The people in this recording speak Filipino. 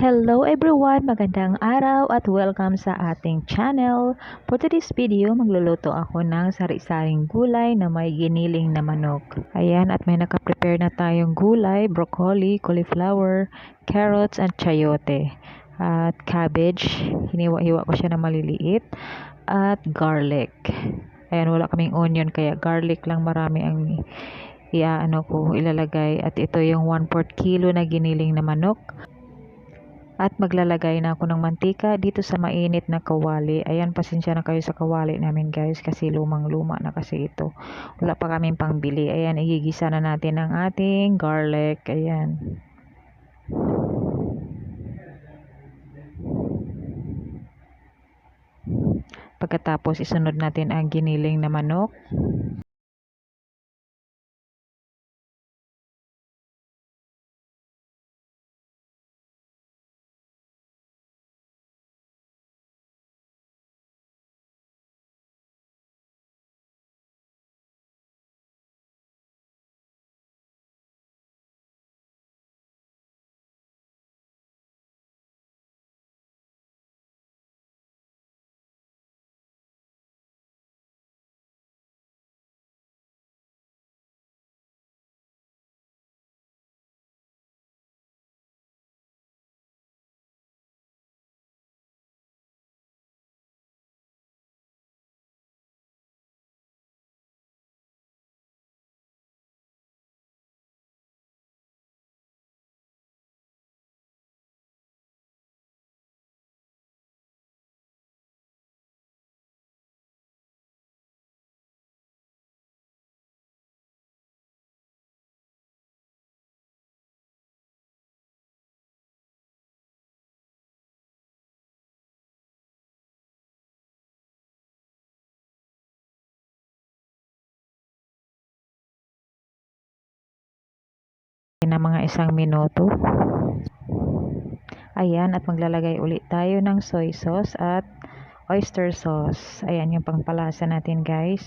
Hello everyone! Magandang araw at welcome sa ating channel. For today's video, magluluto ako ng sari-saring gulay na may giniling na manok. Ayan, at may nakaprepare na tayong gulay, broccoli, cauliflower, carrots, at chayote. At cabbage, hiniwa-hiwa ko siya na maliliit. At garlic. Ayan, wala kaming onion kaya garlic lang marami ang ilalagay. At ito yung 1/4 kilo na giniling na manok. At maglalagay na ako ng mantika dito sa mainit na kawali. Ayan, pasensya na kayo sa kawali namin guys kasi lumang-luma na kasi ito. Wala pa kaming pangbili. Ayan, igigisa na natin ang ating garlic. Ayan. Pagkatapos isunod natin ang giniling na manok. Na mga 1 minuto. Ayan, at maglalagay ulit tayo ng soy sauce at oyster sauce. Ayan yung pangpalasa natin guys.